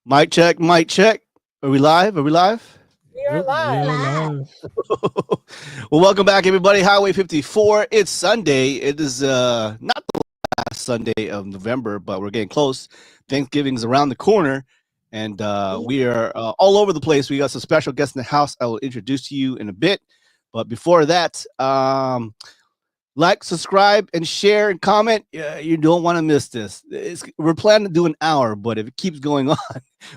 Mic check, mic check. Are we live? Are we live? We are Yep, we live. are live. Well, welcome back, everybody. Highway 54. It's Sunday. It is not the last Sunday of November, but we're getting close. Thanksgiving's around the corner, and we are all over the place. We got some special guests in the house I will introduce to you in a bit. But before that, like, subscribe, and share and comment. You don't want to miss this. We're planning to do an hour, but if it keeps going on,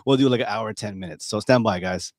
we'll do like an hour, 10 minutes. So stand by, guys.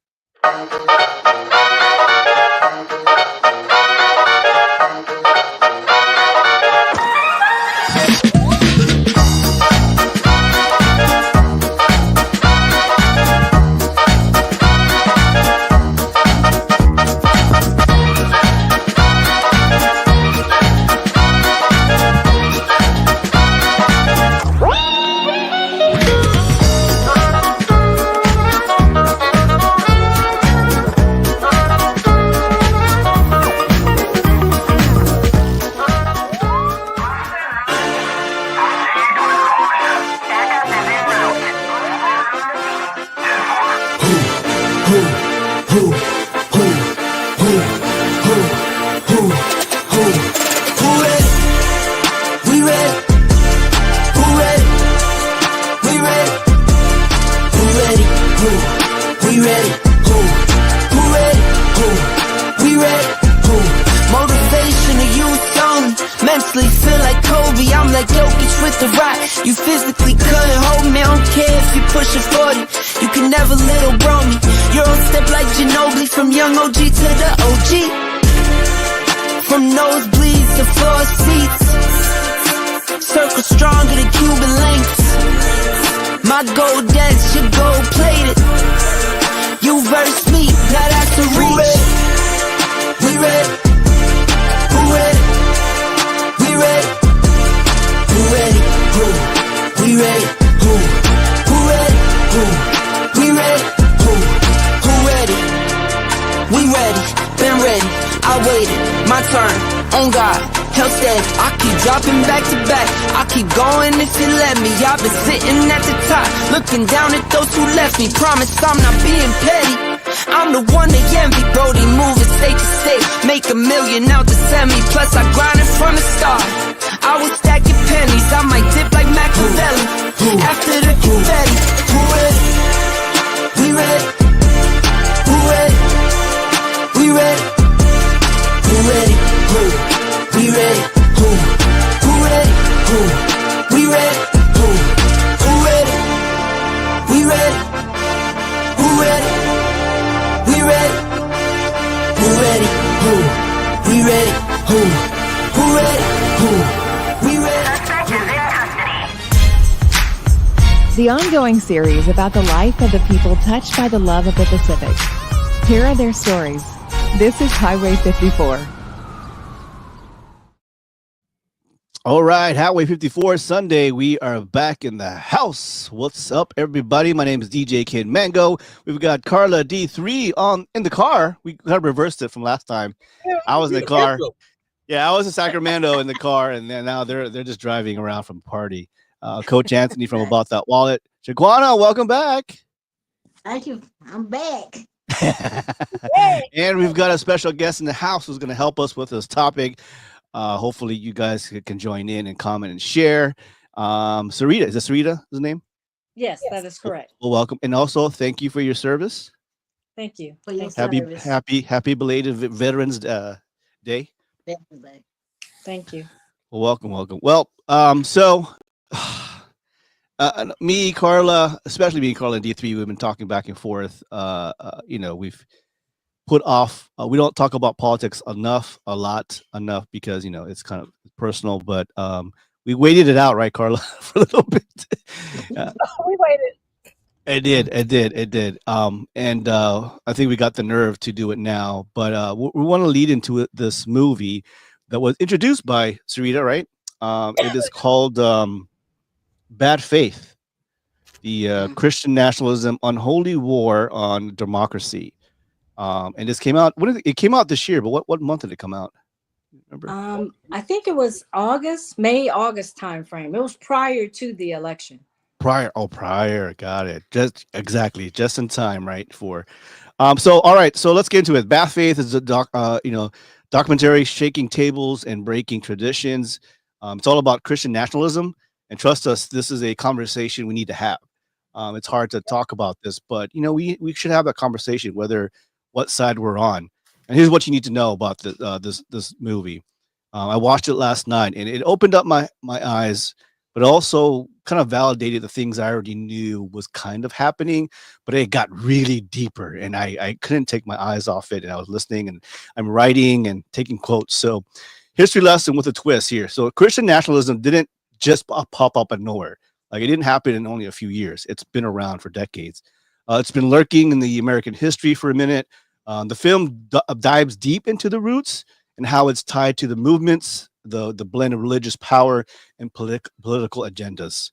Down at those who left me, promise I'm not being petty. I'm the one they envy, Brody moving state to state, make $1 million out the semi, plus I grinded from the start. I was stacking pennies, I might dip like Machiavelli. After the confetti, who ready? We ready? Who ready? We ready? Who ready? Who? We ready? Who? Who ready? Who? We ready? Who? Who ready? We ready? Who ready? We ready? Who ready? Who? We ready? Who? Who ready? Who? We ready? The ongoing series about the life of the people touched by the love of the Pacific. Here are their stories. This is Highway 54. All right, Highway 54 Sunday. We are back in the house. What's up, everybody? My name is DJ Kid Mango. We've got Carla D3 in the car. We kind of reversed it from last time. I was in the car. Yeah, I was in Sacramento in the car, and then now they're just driving around from party. Coach Anthony from About That Wallet. Shaquana, welcome back. Thank you. I'm back. And we've got a special guest in the house who's going to help us with this topic. Hopefully you guys can join in and comment and share. Sarita, is that Sarita his name? Yes, that is correct. Well, welcome. And also thank you for your service. Thank you. For your service. Happy belated Veterans Day. Thank you. Well, welcome. Well, so me, Carla, especially me, Carla and D3, we've been talking back and forth. We've put off, we don't talk about politics enough because, it's kind of personal, but we waited it out, right, Carla, for a little bit. We waited. It did. And I think we got the nerve to do it now, but we want to lead into this movie that was introduced by Sarita, right? It is called Bad Faith, the Christian Nationalism, Unholy War on Democracy. And this came out. It came out this year, but what month did it come out? Remember? I think it was August time frame. It was prior to the election. Prior. Got it. Just exactly. Just in time, right? So all right. So let's get into it. Bad Faith is a documentary shaking tables and breaking traditions. It's all about Christian nationalism, and trust us, this is a conversation we need to have. It's hard to talk about this, but we should have that conversation, whether what side we're on. And here's what you need to know about this movie. I watched it last night, and it opened up my eyes, but also kind of validated the things I already knew was kind of happening. But it got really deeper, and I couldn't take my eyes off it. And I was listening, and I'm writing and taking quotes. So, history lesson with a twist here. So, Christian nationalism didn't just pop up out of nowhere. Like, it didn't happen in only a few years. It's been around for decades. It's been lurking in the American history for a minute. The film dives deep into the roots and how it's tied to the movements, the blend of religious power and political agendas.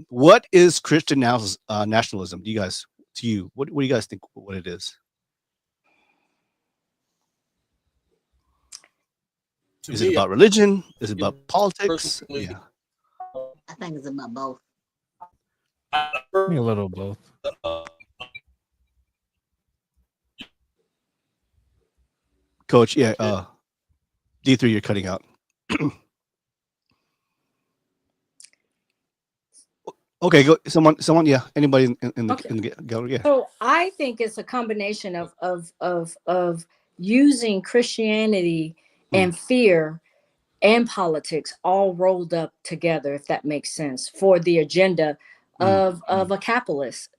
What is Christian nationalism? What do you guys think what it is? Is it about religion? Is it about politics? Yeah. I think it's about both. A little both. Coach, yeah, D3, you're cutting out. Okay, go. Someone, yeah. Anybody in the go? Yeah. So I think it's a combination of using Christianity and fear and politics all rolled up together, if that makes sense, for the agenda of a capitalist,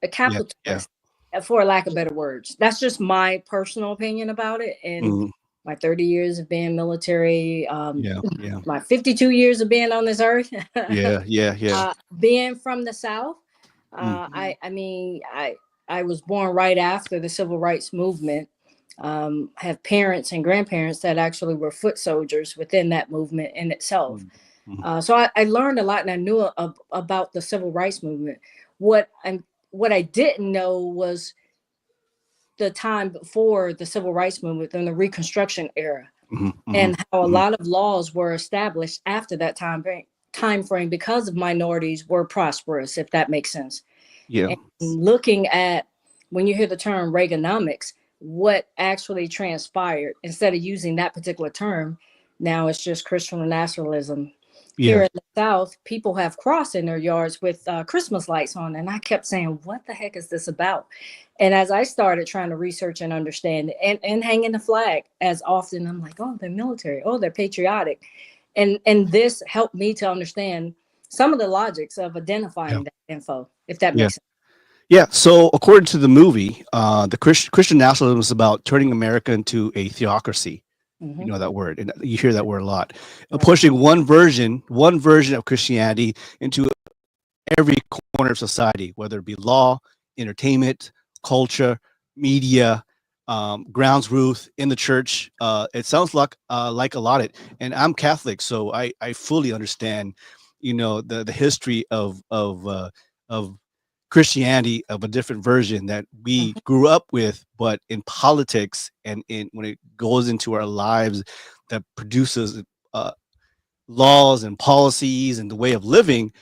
for lack of better words. That's just my personal opinion about it. And my 30 years of being military, my 52 years of being on this earth, being from the South. I mean, I was born right after the civil rights movement. Have parents and grandparents that actually were foot soldiers within that movement in itself. So I learned a lot, and I knew about the civil rights movement. What I didn't know was the time before the civil rights movement and the Reconstruction era, and how a lot of laws were established after that time frame because of minorities were prosperous, if that makes sense. Yeah. And looking at, when you hear the term Reaganomics, what actually transpired, instead of using that particular term, now it's just Christian nationalism. Here in the South, people have cross in their yards with Christmas lights on. And I kept saying, what the heck is this about? And as I started trying to research and understand it, and hanging the flag as often, I'm like, oh, they're military. Oh, they're patriotic. And this helped me to understand some of the logics of identifying that info, if that makes sense. Yeah. So according to the movie, the Christian nationalism is about turning America into a theocracy. You know that word, and you hear that word a lot. Pushing one version of Christianity into every corner of society, whether it be law, entertainment, culture, media, grounds truth in the church. It sounds like a lot of it. And I'm Catholic, so I fully understand, the history of Christianity, of a different version that we grew up with, but in politics and when it goes into our lives, that produces laws and policies and the way of living.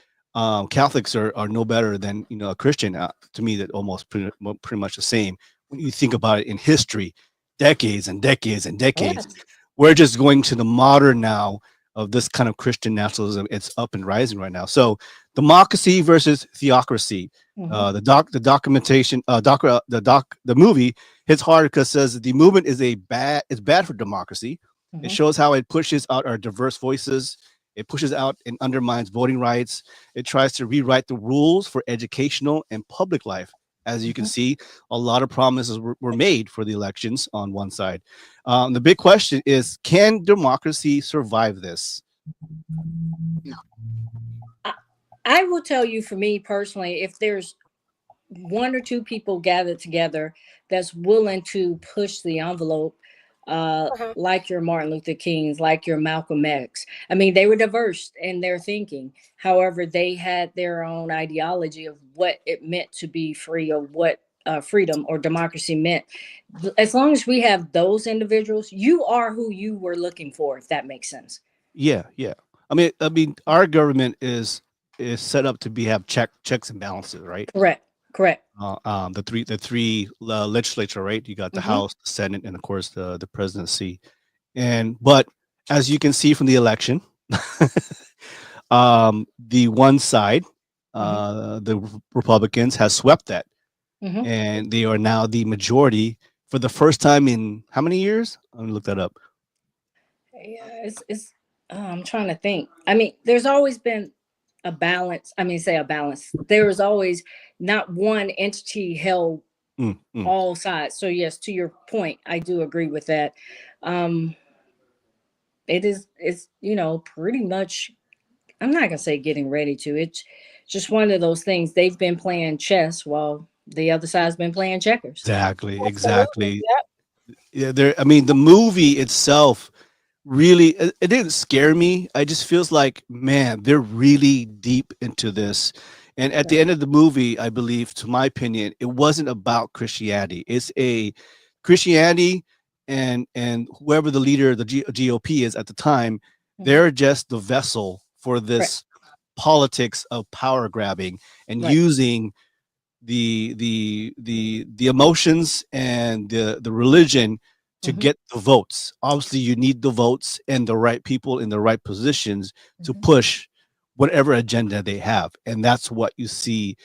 Catholics are no better than a Christian. To me, that almost pretty much the same. When you think about it in history, decades and decades and decades, we're just going to the modern now of this kind of Christian nationalism. It's up and rising right now. So democracy versus theocracy. The movie hits hard because it says the movement is bad for democracy. It shows how it pushes out our diverse voices. It pushes out and undermines voting rights. It tries to rewrite the rules for educational and public life. As you can see, a lot of promises were made for the elections on one side. The big question is, can democracy survive this? No. I will tell you, for me personally, if there's one or two people gathered together that's willing to push the envelope, like your Martin Luther Kings, like your Malcolm X. I mean, they were diverse in their thinking. However, they had their own ideology of what it meant to be free, or what freedom or democracy meant. As long as we have those individuals, you are who you were looking for, if that makes sense. Yeah. I mean, our government is is set up to have checks and balances, right? Correct. The three legislature, right? You got the Mhm. House, the Senate, and of course the presidency. But as you can see from the election, the one side, the Republicans, has swept that, Mhm. and they are now the majority for the first time in how many years? I'm gonna look that up. Yeah, it's I'm trying to think. I mean, there's always been a balance. I mean, say a balance. There is always not one entity held Mm, mm. all sides. So yes, to your point, I do agree with that. Um, it's pretty much, I'm not gonna say getting ready to. It's just one of those things. They've been playing chess while the other side's been playing checkers. Exactly, Absolutely. exactly. Yep. Yeah, I mean, the movie itself really it didn't scare me. I just feels like, man, they're really deep into this. And at the end of the movie, I believe, to my opinion, it wasn't about Christianity. It's a Christianity and whoever the leader of the GOP is at the time, they're just the vessel for Correct. this politics of power grabbing and Right. using the emotions and the religion to Mhm. get the votes. Obviously, you need the votes and the right people in the right positions to Mhm. push whatever agenda they have, and that's what you see.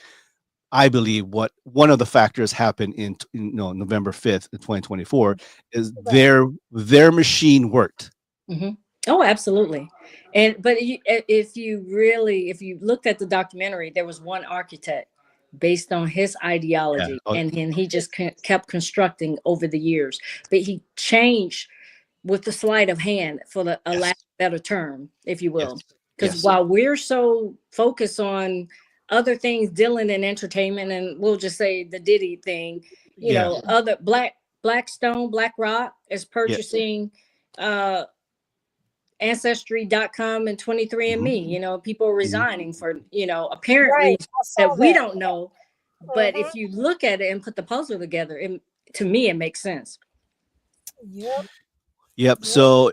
I believe what one of the factors happened in November 5th, 2024, is their machine worked. Mhm. Oh, absolutely. But if you looked at the documentary, there was one architect based on his Yeah. ideology, Oh, and he just kept constructing over the years. But he changed with the sleight of hand, for a yes. lack of a better term, if you Yes. will. Because Yes. while we're so focused on other things dealing in entertainment, and we'll just say the Diddy thing, Yeah. other Blackstone, BlackRock is Yeah. purchasing ancestry.com and 23andMe. People are resigning for apparent Right. reasons I saw that we that. don't know. But Mhm. if you look at it and put the puzzle together, to me it makes sense. Yep. Yep. So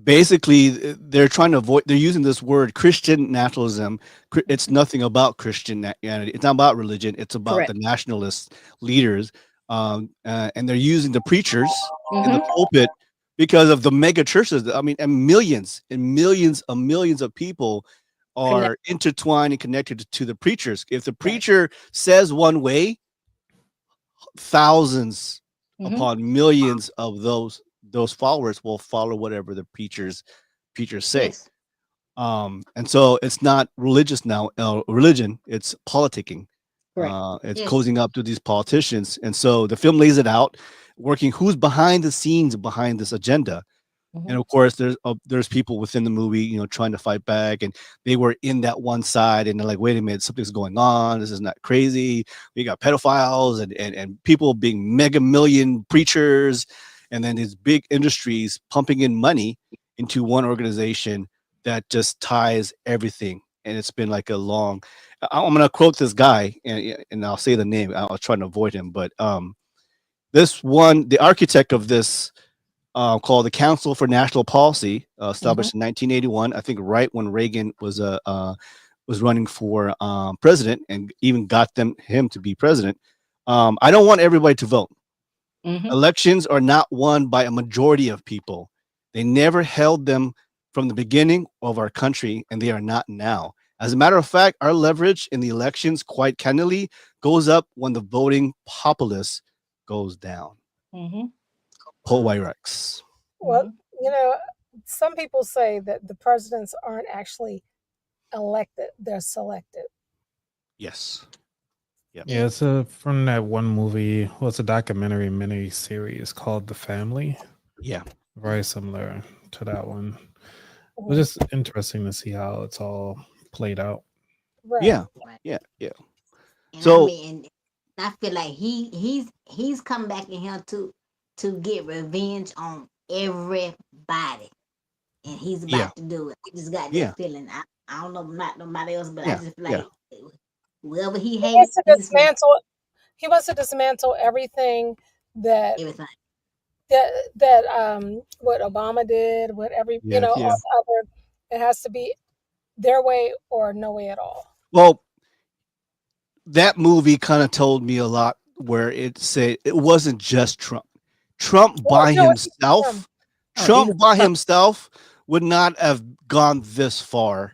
basically, they're trying to avoid. They're using this word Christian nationalism. It's nothing about Christianity. It's not about religion. It's about the Correct. nationalist leaders, and they're using the preachers in the Mhm. pulpit because of the mega churches. I mean, and millions of people Connect. are intertwined and connected to the preachers. If the preacher says one way, thousands Mhm. upon millions of those followers will follow whatever the preachers say. Yes. And so it's not religious now, religion, it's politicking. Correct. It's Yes. cozying up to these politicians. And so the film lays it out, working who's behind the scenes behind this agenda. And Mhm. of course, there's people within the movie, trying to fight back, and they were in that one side, and they're like, "Wait a minute, something's going on. This is not crazy. We got pedophiles and people being mega million preachers, and then these big industries pumping in money into one organization that just ties everything." And it's been like a long. I'm gonna quote this guy, and I'll say the name. I'll try to avoid him, but the architect of this called the Council for National Policy, Mhm. established in 1981. I think right when Reagan was running for president, and even got him to be president. I don't want everybody to vote. Mhm. Elections are not won by a majority of people. They never held them from the beginning of our country, and they are not now. As a matter of fact, our leverage in the elections, quite candidly, goes up when the voting populace goes down. Mhm. Paul Wyrex. Well, Mhm. some people say that the presidents aren't actually elected; they're selected. Yes. Yep. Yeah, it's from that one movie. Well, it's a documentary mini series called The Family. Yeah. Very similar to that one. It was Mhm. just interesting to see how it's all played out. Right. Yeah. Right. Yeah. And I So mean, and I feel like he's come back in here to get revenge on everybody, and he's yeah. about to do it. I just got Yeah. that feeling. I don't know about nobody else, but I Yeah. just feel Yeah. like whoever he He wants hates, to he's finna dismantle. He wants to dismantle everything that everything. what Obama did, what Yeah. all Yeah. the other. It has to be their way or no way at all. Well, that movie kind of told me a lot, where it said it wasn't just Trump. Trump Well, by no, it's himself, Oh, he was Trump by himself would not have gone this far.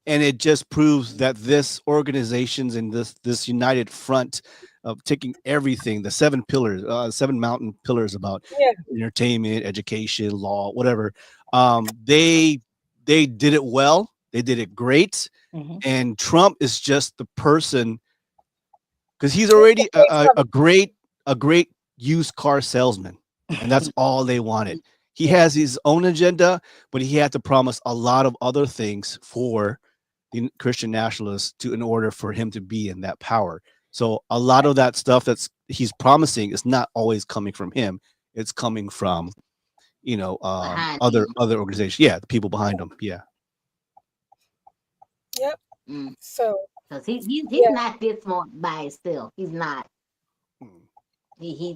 And it just proves that this organizations and this united front of taking everything, the seven pillars, seven mountain pillars about yeah. entertainment, education, law, whatever, they did it well. They did it great. Mhm. And Trump is just the person, because he's It's the already face of a it. great used car salesman, and that's all they wanted. He has his own agenda, but he had to promise a lot of other things for the Christian nationalists to, in order for him to be in that power. So a lot of that stuff that's he's promising is not always coming from him. It's coming from, Behind other him. organizations. Yeah, the people behind him. Yeah. Yep. Mm. So Cause he's yeah, not this smart by himself. He's not. Mm. yeah.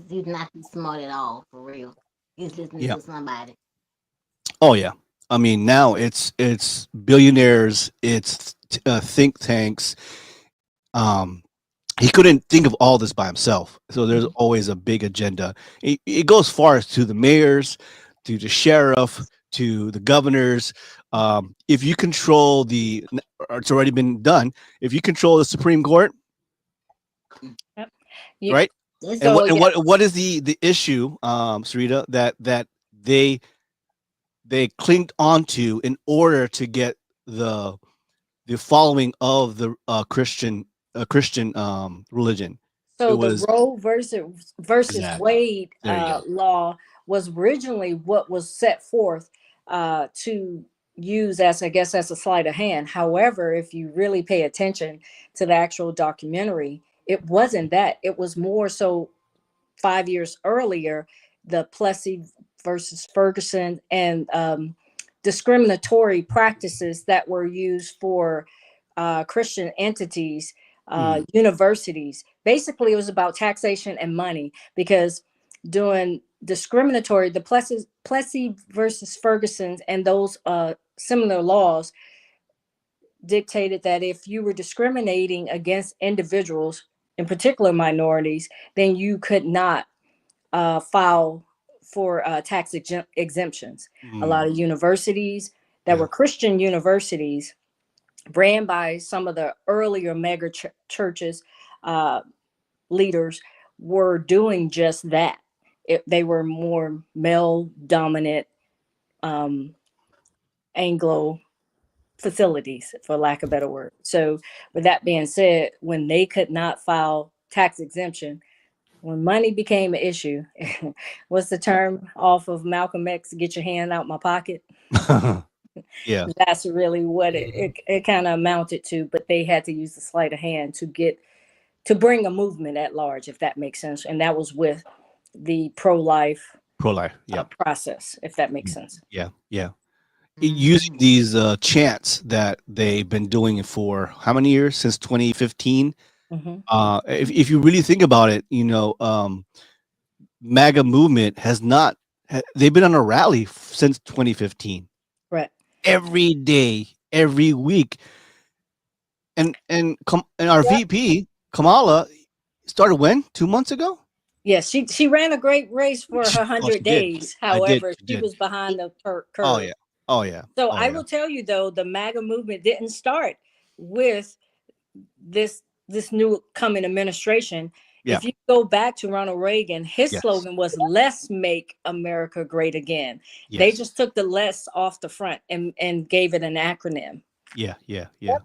He's not this smart at all, for real. He's listening Yeah. to somebody. Oh yeah. I mean, now it's billionaires, it's think tanks. Um, he couldn't think of all this by himself, so there's always a big agenda. It goes far as to the mayors, to the sheriff, to the governors. If you control it's already been done. If you control the Supreme Court, Yep. You, right? This And so yeah, what is the issue, Sarita, that they clinged onto in order to get the following of the Christian religion. It so the was Roe versus exactly, Wade there you go. law was originally what was set forth to use as, I guess, as a sleight of hand. However, if you really pay attention to the actual documentary, it wasn't that. It was more so 5 years earlier, the Plessy versus Ferguson and discriminatory practices that were used for Christian entities, Mhm. universities. Basically, it was about taxation and money, because doing discriminatory, the Plessy versus Ferguson and those similar laws dictated that if you were discriminating against individuals, in particular minorities, then you could not file for tax exemptions. A Mm, lot of universities that yeah. were Christian universities, ran by some of the earlier mega churches, uh, leaders, were doing just that. They were more male dominant, um, Anglo facilities, for lack of a better word. So, with that being said, when they could not file tax exemption, when money became an issue, what's the term off of Malcolm X? Get your hand out my pocket. Yeah. That's really what it kind of amounted to. But they had to use the sleight of hand to bring a movement at large, if that makes sense. And that was with the pro-life Pro-life. Yeah. process, if that makes sense. Yeah. Yeah. Using Mhm. these chants that they've been doing it for how many years? Since 2015. Hmm. If you really think about it, MAGA movement has not. They've been on a rally since 2015. Right. Every day, every week, and our Yep. VP Kamala started when 2 months ago. Yes, she ran a great race for her Oh, 100 she did. days. I did. However, She she did. was behind the Oh curve. yeah. Oh yeah. So Oh I yeah. will tell you though, the MAGA movement didn't start with this new coming administration. Yeah. If you go back to Ronald Reagan, his Yes. slogan was "Let's make America great again." They Yes. just took the "let's" off the front and gave it an acronym. Yeah. Yeah. Yeah.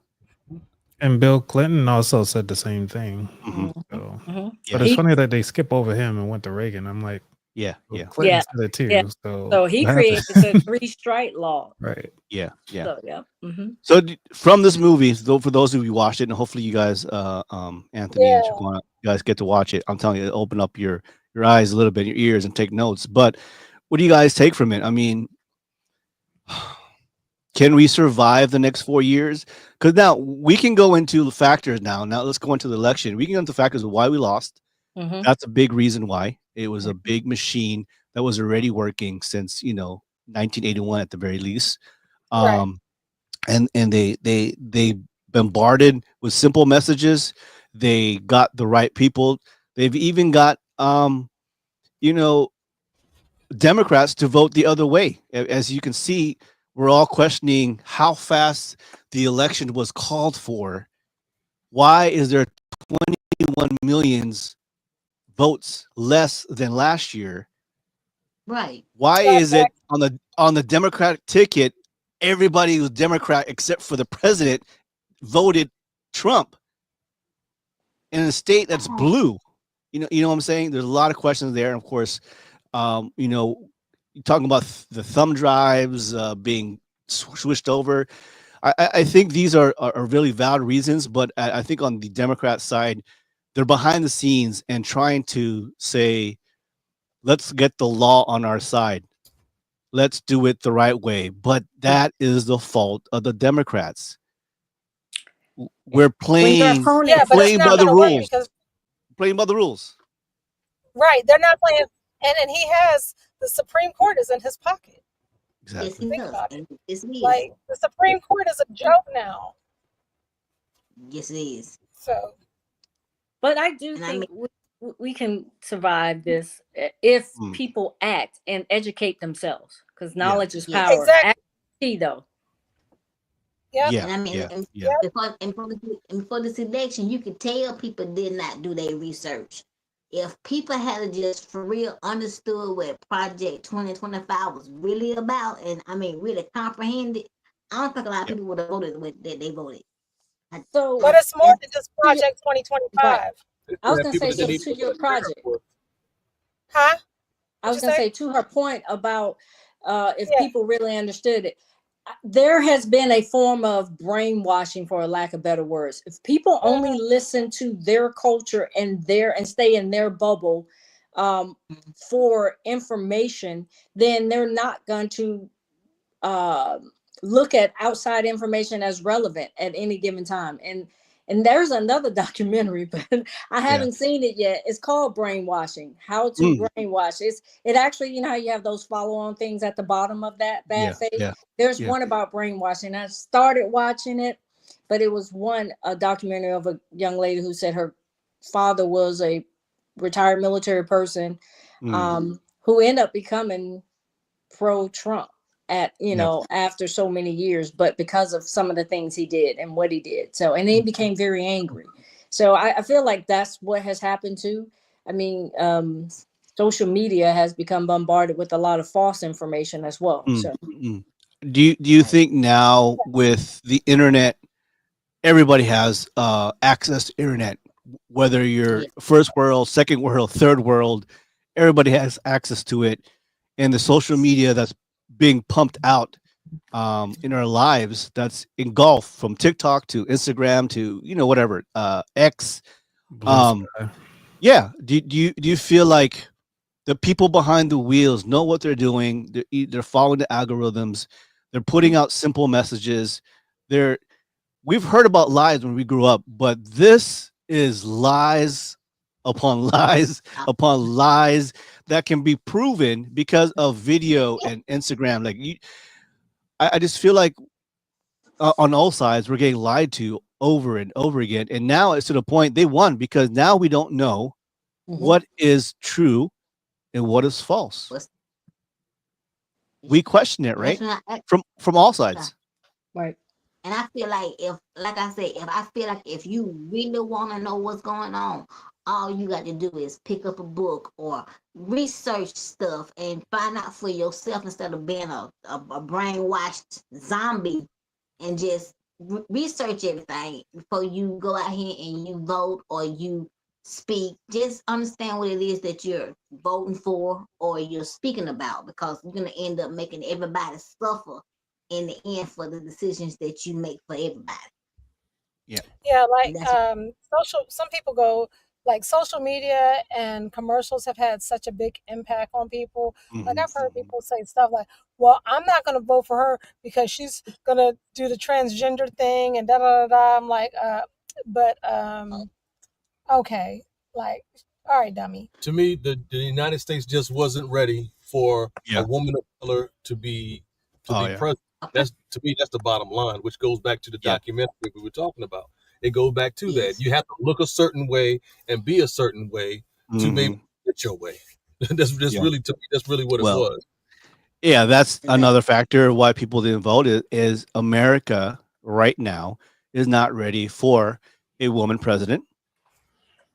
And Bill Clinton also said the same thing. Hmm. So, Mhm. but Yeah. it's funny that they skip over him and went to Reagan. I'm like, Yeah. well, Yeah. Clinton Yeah, said it too. yeah. So So he what happened? created the three strike law. Right. Yeah. Yeah. So yeah. Hmm. So from this movie, though, for those of you who watched it, and hopefully you guys, Anthony Yeah. and Shaquana, you guys get to watch it. I'm telling you, it'll open up your eyes a little bit, your ears, and take notes. But what do you guys take from it? I mean, can we survive the next 4 years? Because now we can go into the factors. Now let's go into the election. We can go into factors of why we lost. Hmm. That's a big reason why. It was a big machine that was already working since 1981 at the very least. Right. And they bombarded with simple messages. They got the right people. They've even got you know, Democrats to vote the other way. As you can see, we're all questioning how fast the election was called for. Why is there 21 millions votes less than last year? Right. Why is it on the Democratic ticket, everybody who's Democrat except for the president voted Trump in a state that's blue? You know what I'm saying? There's a lot of questions there, and of course, you know, you're talking about the thumb drives being switched over. I think these are really valid reasons, but I think on the Democrat side, they're behind the scenes and trying to say, let's get the law on our side. Let's do it the right way. But that is the fault of the Democrats. We're playing, but playing it's by not the going to work rules. because Playing by the rules. right, they're not playing, and he has the Supreme Court is in his pocket. Yes, Exactly. he Think does. about it. Yes, it is. Like the Supreme Court is a joke now. Yes, it is. So, But I do And I think mean, we can survive this if Mm. people act and educate themselves, because Yeah. knowledge is Yes. power. exactly. Act is key, though. Yep. Yeah. and I mean, Yeah. and Yeah. before this election, you could tell people did not do their research. If people had just for real understood what Project 2025 was really about, and I mean, really comprehended, I don't think a lot of Yep. people would have voted with that they voted. So, But it's more than just to your- Project 2025. I was going to say, so to your project, Huh? I was What'd you going to say? say to her point about if Yeah. people really understood it, there has been a form of brainwashing, for a lack of better words. If people only listen to their culture and stay in their bubble for information, then they're not going to look at outside information as relevant at any given time. And there's another documentary, but I haven't seen it yet. It's called Brainwashing: How to Brainwash. It actually, you know how you have those follow-on things at the bottom of that bad faith? Yeah. There's Yeah. one about brainwashing. I started watching it, but it was a documentary of a young lady who said her father was a retired military person who ended up becoming pro-Trump at after so many years, but because of some of the things he did and what he did. So, and then he became very angry. So I feel like that's what has happened too. I mean, social media has become bombarded with a lot of false information as well. So Do you think now with the internet, everybody has access to internet, whether you're first world, second world, third world, everybody has access to it, and the social media that's being pumped out in our lives, that's engulfed from TikTok to Instagram to whatever X. Yeah. Do you feel like the people behind the wheels know what they're doing? They're following the algorithms. They're putting out simple messages. We've heard about lies when we grew up, but this is lies upon lies upon lies that can be proven because of video and Instagram. Like I just feel like on all sides we're getting lied to over and over again, and now it's to the point they won because now we don't know what is true and what is false. We question it, right? From all sides. Right. And I feel like if you really want to know what's going on, all you got to do is pick up a book or research stuff and find out for yourself instead of being a brainwashed zombie, and just research everything before you go out here and you vote or you speak. Just understand what it is that you're voting for or you're speaking about, because you're going to end up making everybody suffer in the end for the decisions that you make for everybody. Yeah, like some people go like social media and commercials have had such a big impact on people. Like I've heard people say stuff like, well, I'm not going to vote for her because she's going to do the transgender thing and da da da da. I'm like, okay, like, all right, dummy. To me, the United States just wasn't ready for a woman of color to be president. That's, to me, that's the bottom line, which goes back to the documentary we were talking about. It goes back to that. You have to look a certain way and be a certain way to be able to get your way. That's really, to me, that's really what it was. Yeah, that's another factor why people didn't vote is America right now is not ready for a woman president.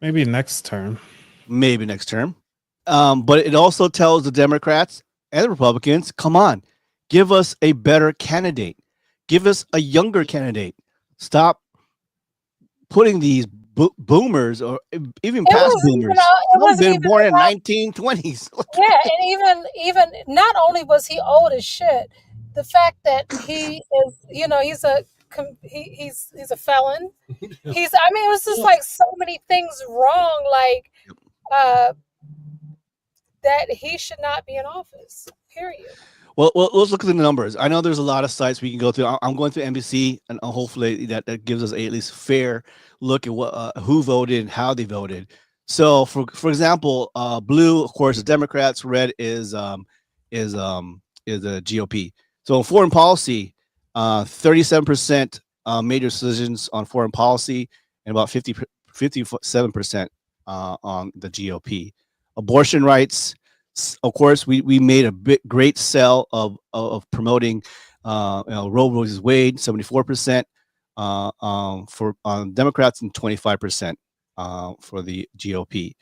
Maybe next term. But it also tells the Democrats and the Republicans, come on, give us a better candidate. Give us a younger candidate. Stop putting these boomers or even past boomers. Been born in 1920s. Yeah, and even not only was he old as shit, the fact that he is, he's a felon. It was just like so many things wrong, like that he should not be in office. Period. Well, let's look at the numbers. I know there's a lot of sites we can go through. I'm going through NBC, and hopefully that gives us at least fair look at what who voted and how they voted. So, for example, blue, of course, is Democrats. Red is the GOP. So, in foreign policy, 37% made decisions on foreign policy, and about 57% on the GOP. Abortion rights. Of course, we made a great sell of promoting Roe versus Wade, 74% for Democrats and 25% for the GOP.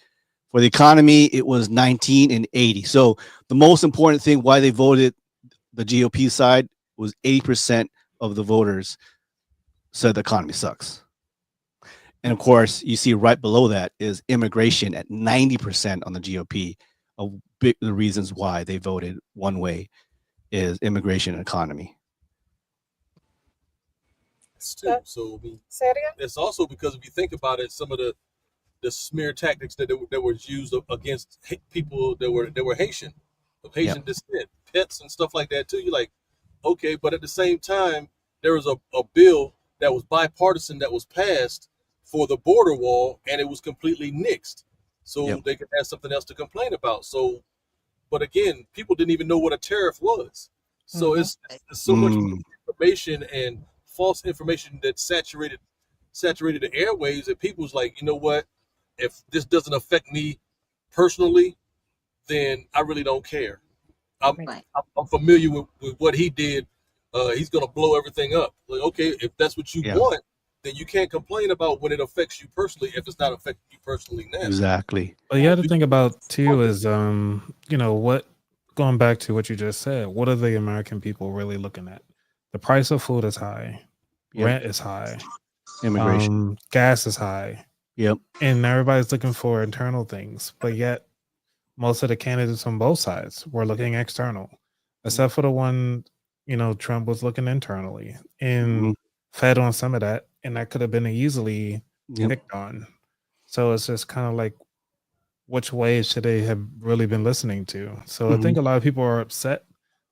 For the economy, it was 19 and 80. So the most important thing why they voted the GOP side was 80% of the voters said the economy sucks. And of course, you see right below that is immigration at 90% on the GOP. The reasons why they voted one way is immigration and economy. So it's also because if you think about it, some of the smear tactics that were used against people that were Haitian, of Haitian descent, pets and stuff like that too. You're like, okay, but at the same time, there was a bill that was bipartisan that was passed for the border wall, and it was completely nixed. So they could have something else to complain about. So, but again, people didn't even know what a tariff was. So it's so much information and false information that saturated the airwaves that people's like, you know what? If this doesn't affect me personally, then I really don't care. I'm familiar with what he did. He's going to blow everything up. Like, okay, if that's what you want, then you can't complain about when it affects you personally if it's not affecting you personally now. Exactly. But you have to think about too is what, going back to what you just said, what are the American people really looking at? The price of food is high, rent is high, immigration, gas is high. Yep. And everybody's looking for internal things, but yet most of the candidates on both sides were looking external, except for the one, Trump was looking internally and fed on some of that. And that could have been easily picked on. So it's just kind of like, which way should they have really been listening to? So I think a lot of people are upset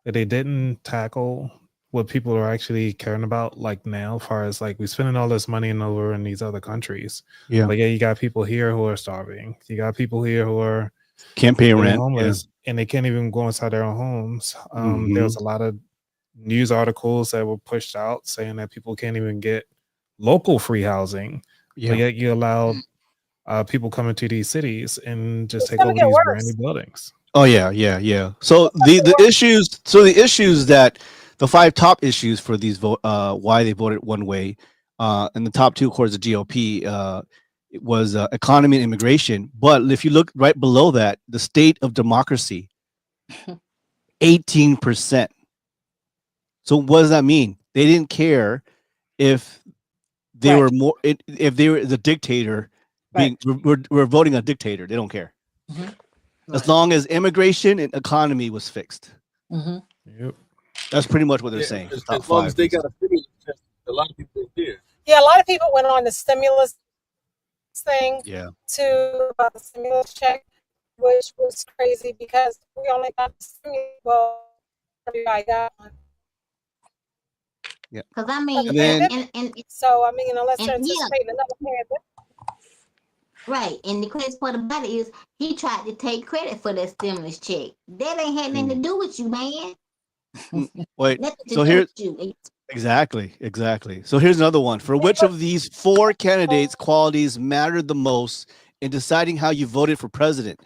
that they didn't tackle what people are actually caring about, like now, as far as like we're spending all this money over in these other countries. Yeah. But you got people here who are starving. You got people here who are can't pay rent, homeless, and they can't even go inside their own homes. There's a lot of news articles that were pushed out saying that people can't even get local free housing, but yet you allowed people coming to these cities and just take over these brand new buildings. Oh yeah. So the issues that the 5 top issues for these why they voted one way, and the top 2, of course, the GOP, it was economy and immigration. But if you look right below that, the state of democracy, 18%. So what does that mean? They didn't care if they were more if they were the dictator we're voting a dictator. They don't care as long as immigration and economy was fixed. Yep. That's pretty much what they're saying. As long as they got a stimulus check, a lot of people did. Yeah, a lot of people went on the stimulus thing to about the stimulus check, which was crazy because we only got the stimulus. Well, everybody got one. Yeah. Because I mean, so I mean, unless they're anticipating another pandemic. Right, and the crazy part about it is he tried to take credit for that stimulus check. That ain't had nothing to do with you, man. Wait, Nothing to so do here, with you. exactly. So here's another one. For which of these four candidates' qualities mattered the most in deciding how you voted for president?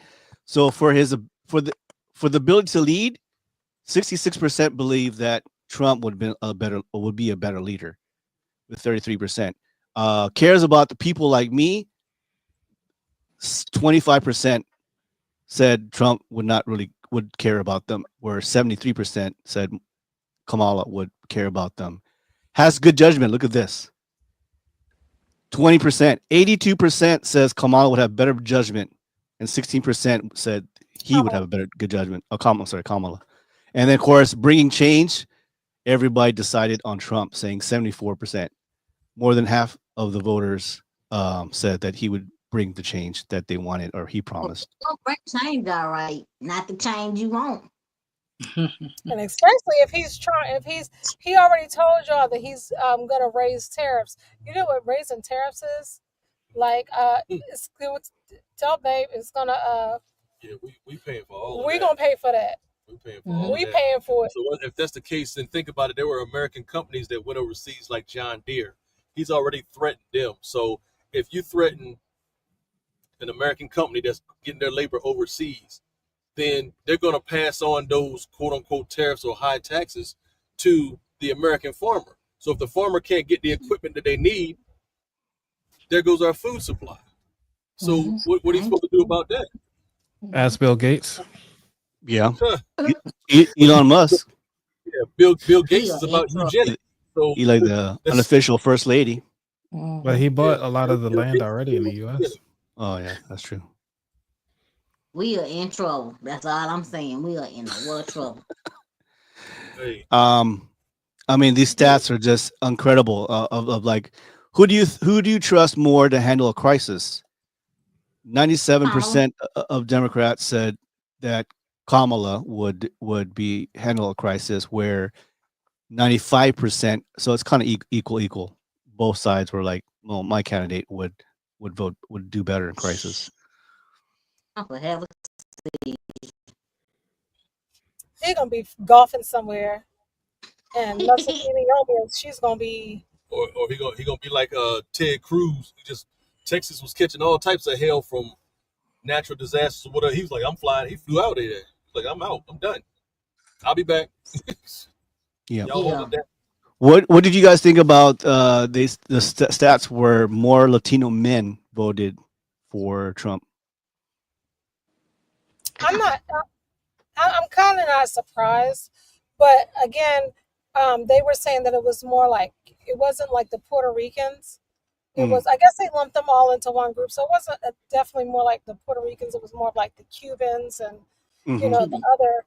So for the ability to lead, 66% believe that Trump would be a better leader, with 33%. Cares about the people like me, 25% said Trump would care about them, where 73% said Kamala would care about them. Has good judgment. Look at this. 20%, 82% says Kamala would have better judgment, and 16% said he would have a good judgment. Oh, Kamala. And then, of course, bringing change, everybody decided on Trump, saying 74%. More than half of the voters said that he would bring the change that they wanted or he promised. Don't bring change, all right. Not the change you want. And especially if he already told y'all that he's gonna raise tariffs. You know what raising tariffs is? Like tell babe it's gonna yeah, we paying for all. We're gonna pay for that. We paying for all. We paying for it. So if that's the case, then think about it. There were American companies that went overseas, like John Deere. He's already threatened them. So if you threaten an American company that's getting their labor overseas, then they're going to pass on those quote unquote tariffs or high taxes to the American farmer. So if the farmer can't get the equipment that they need, there goes our food supply. So what are you supposed to do about that? Ask Bill Gates. Yeah. Elon Musk. Yeah, Bill Gates is about eugenics. So he like the unofficial first lady. But he bought a lot of the land already in the U.S. Oh yeah, that's true. We are in trouble. That's all I'm saying. We are in a world of trouble. I mean, these stats are just incredible. Of like, who do you trust more to handle a crisis? 97% of Democrats said that Kamala would handle a crisis, where 95%. So it's kind of equal. Both sides were like, well, my candidate would do better in crisis. He's gonna be golfing somewhere, and she's gonna be, or he gonna be like Ted Cruz. Texas was catching all types of hell from natural disasters or whatever. He was like, I'm flying. He flew out of there. He's like, I'm out. I'm done. I'll be back. Yeah. What did you guys think about the stats where more Latino men voted for Trump? I'm kind of not surprised, but again, they were saying that it was more like, it wasn't like the Puerto Ricans. It was, I guess they lumped them all into one group. So it wasn't definitely more like the Puerto Ricans. It was more like the Cubans and, the other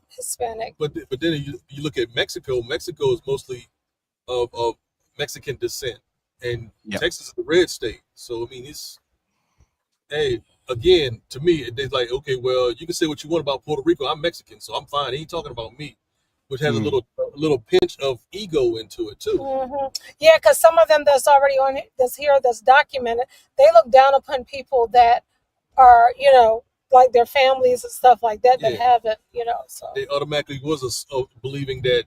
Hispanic. But then you look at Mexico. Mexico is mostly of Mexican descent, and Texas is a red state. So I mean, again, to me, it's like, okay, well, you can say what you want about Puerto Rico. I'm Mexican, so I'm fine. He ain't talking about me, which has a little pinch of ego into it too. Yeah, because some of them that's already on that's documented, they look down upon people that are, like their families and stuff like that that have it, So they automatically was believing that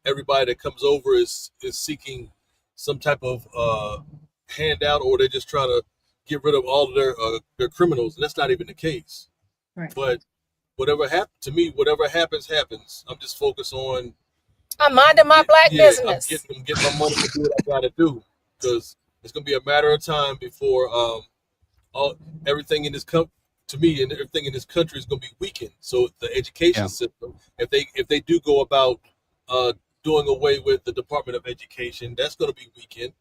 everybody that comes over is seeking some type of handout, or they're just trying to get rid of all of their criminals, and that's not even the case. Right. But whatever happens, happens. I'm just focused on. I'm minding my black business. I'm getting my money to do what I gotta do, because it's gonna be a matter of time before everything in this everything in this country is gonna be weakened. So the education system, if they do go about doing away with the Department of Education, that's gonna be weakened.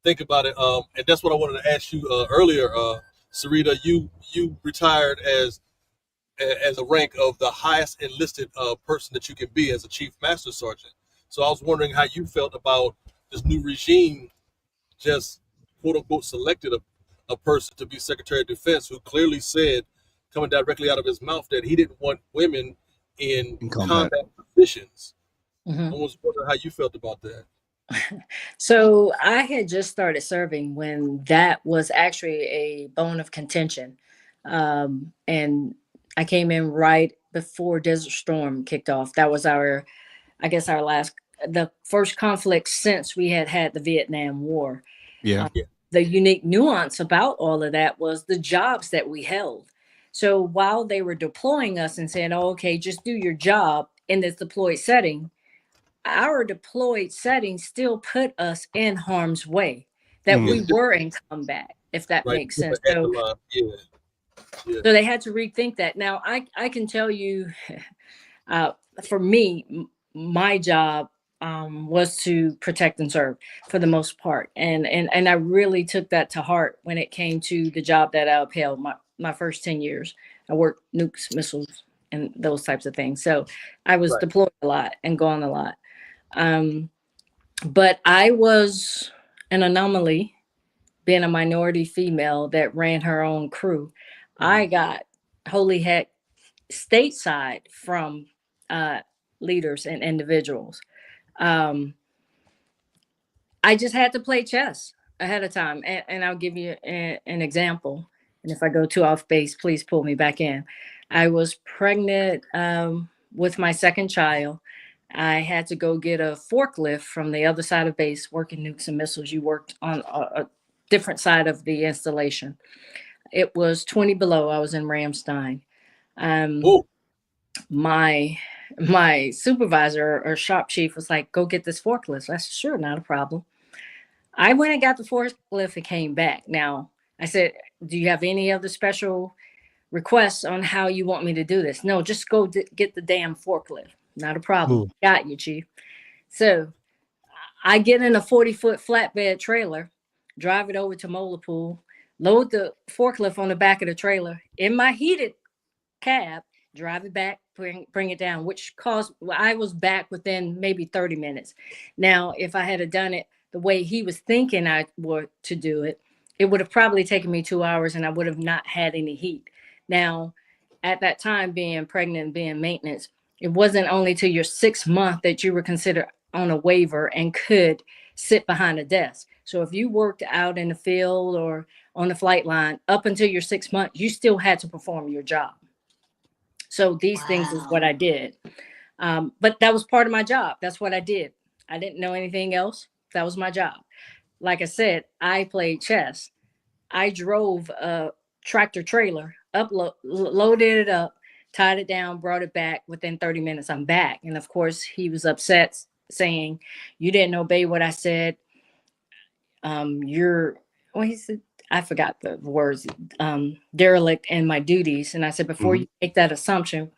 Think about it, and that's what I wanted to ask you earlier, Sarita. You retired as a rank of the highest enlisted person that you can be as a Chief Master Sergeant. So I was wondering how you felt about this new regime just quote unquote selected a person to be Secretary of Defense, who clearly said, coming directly out of his mouth, that he didn't want women in combat positions. I was wondering how you felt about that. So I had just started serving when that was actually a bone of contention. And I came in right before Desert Storm kicked off. That was our the first conflict since we had the Vietnam War. Yeah. The unique nuance about all of that was the jobs that we held. So while they were deploying us and saying, oh, okay, just do your job in this deployed setting, our deployed setting still put us in harm's way, that we were in combat, if that makes sense. So, so they had to rethink that. Now, I can tell you, for me, my job was to protect and serve for the most part. And I really took that to heart when it came to the job that I upheld. My first 10 years, I worked nukes, missiles, and those types of things. So I was deployed a lot and gone a lot. But I was an anomaly, being a minority female that ran her own crew. I got holy heck stateside from leaders and individuals. I just had to play chess ahead of time. And I'll give you an example. And if I go too off base, please pull me back in. I was pregnant with my second child. I had to go get a forklift from the other side of base, working nukes and missiles. You worked on a different side of the installation. It was 20 below. I was in Ramstein. My supervisor or shop chief was like, go get this forklift. I said, sure, not a problem. I went and got the forklift and came back. Now, I said, do you have any other special requests on how you want me to do this? No, just go get the damn forklift. Not a problem. Ooh. Got you, chief. So I get in a 40-foot flatbed trailer, drive it over to Molapool, load the forklift on the back of the trailer in my heated cab, drive it back, bring it down, which caused, I was back within maybe 30 minutes. Now, if I had done it the way he was thinking I were to do it, it would have probably taken me 2 hours and I would have not had any heat. Now, at that time, being pregnant and being maintenance, it wasn't only till your 6th month that you were considered on a waiver and could sit behind a desk. So if you worked out in the field or on the flight line up until your 6th month, you still had to perform your job. So these things is what I did. But that was part of my job. That's what I did. I didn't know anything else. That was my job. Like I said, I played chess. I drove a tractor trailer, loaded it up, tied it down, brought it back. Within 30 minutes, I'm back. And of course, he was upset, saying, you didn't obey what I said. He said, I forgot the words, derelict in my duties. And I said, before you make that assumption,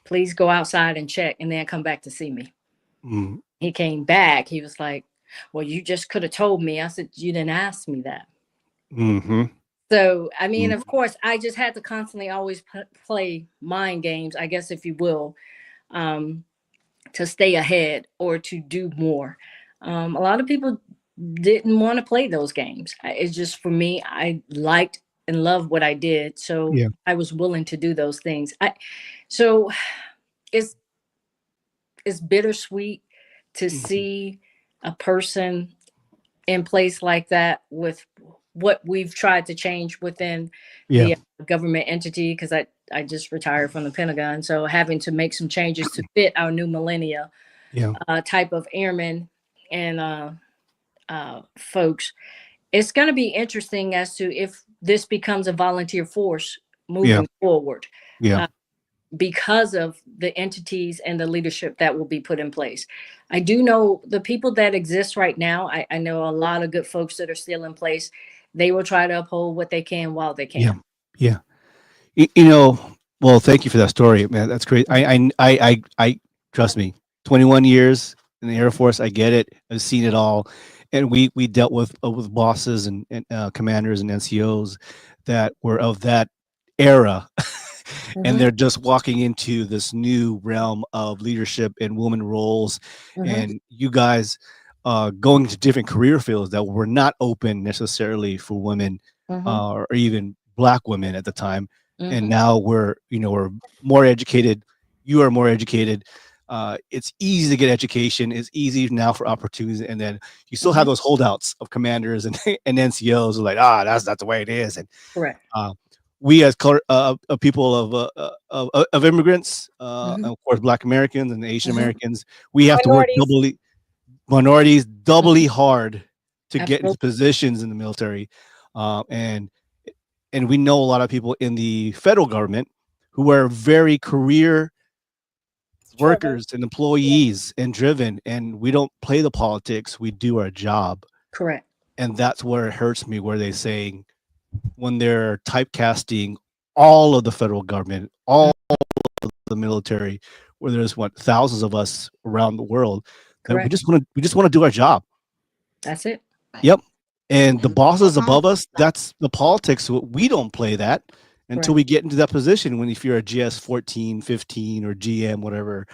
please go outside and check and then come back to see me. He came back. He was like, well, you just could have told me. I said, you didn't ask me that. So, I mean, of course, I just had to constantly always play mind games, I guess, if you will, to stay ahead or to do more. A lot of people didn't want to play those games. It's just, for me, I liked and loved what I did. So I was willing to do those things. So it's bittersweet to see a person in place like that with what we've tried to change within the government entity, because I just retired from the Pentagon. So having to make some changes to fit our new millennia type of airmen and folks. It's going to be interesting as to if this becomes a volunteer force moving forward. Because of the entities and the leadership that will be put in place. I do know the people that exist right now. I know a lot of good folks that are still in place. They will try to uphold what they can while they can. Well, thank you for that story, man. That's great. I trust me, 21 years in the Air Force. I get it. I've seen it all. And we dealt with bosses and commanders and NCOs that were of that era. And they're just walking into this new realm of leadership and woman roles. And you guys going to different career fields that were not open necessarily for women or even Black women at the time. And now we're more educated. You are more educated. It's easy to get education. It's easy now for opportunities. And then you still have those holdouts of commanders and NCOs who are like, that's not the way it is. And correct. we as color, people of immigrants, Mhm. of course, Black Americans and Asian Americans, we have to work Minorities. minorities doubly Mhm. hard to get into Absolutely. positions in the military, and we know a lot of people in the federal government who are very career Driven. workers and employees and driven, and we don't play the politics, we do our job. Correct. And that's where it hurts me, where they saying, when they're typecasting all of the federal government, all of the military, where there's thousands of us around the world, that we Correct. just want to do our job. That's it. Yep. And the And bosses go home. above us, that's the politics. We don't play that until Correct. we get into that position. When if you're a GS 14, 15, or GM, whatever,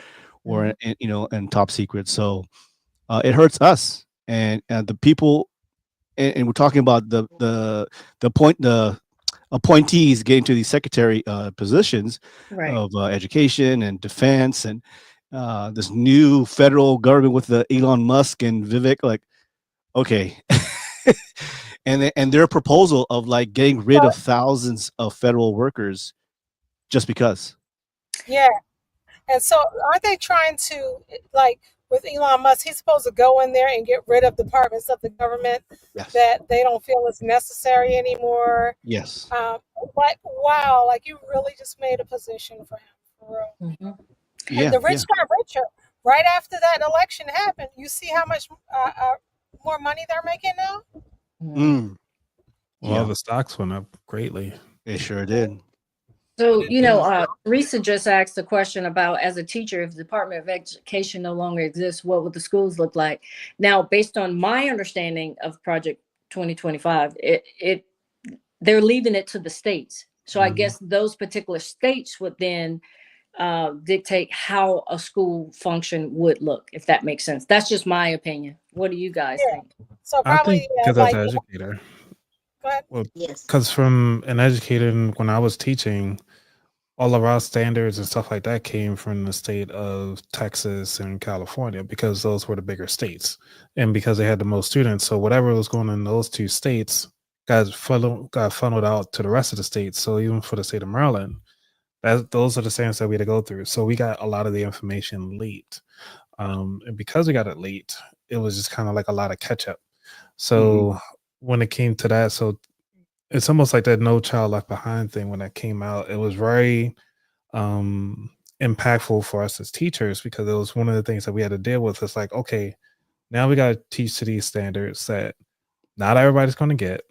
or and top secret. So it hurts us and the people. And we're talking about the appointees getting to these secretary positions Right. of education and defense, and this new federal government with the Elon Musk and Vivek, like, okay. and their proposal of like getting rid of thousands of federal workers just because. Yeah. And so aren't they trying to, like with Elon Musk, he's supposed to go in there and get rid of departments of the government Yes. that they don't feel is necessary anymore. Yes. Like, wow, like you really just made a position for him, for real. Mhm. Yeah. The rich got richer. Right after that election happened, you see how much more money they're making now? Mm. Well, Yeah. the stocks went up greatly. They sure did. So, Teresa just asked the question about, as a teacher, if the Department of Education no longer exists, what would the schools look like? Now, based on my understanding of Project 2025, they're leaving it to the states. So I guess those particular states would then dictate how a school function would look, if that makes sense. That's just my opinion. What do you guys think? So I probably think because like, as an educator, go ahead. well, Yes. because from an educator, when I was teaching, all of our standards and stuff like that came from the state of Texas and California, because those were the bigger states and because they had the most students. So whatever was going on in those two states got funneled out to the rest of the states. So even for the state of Maryland, those are the standards that we had to go through. So we got a lot of the information late. And because we got it late, it was just kind of like a lot of catch up. So when it came to that, so it's almost like that No Child Left Behind thing. When that came out, it was very impactful for us as teachers, because it was one of the things that we had to deal with. It's like, okay, now we got to teach to these standards that not everybody's going to get.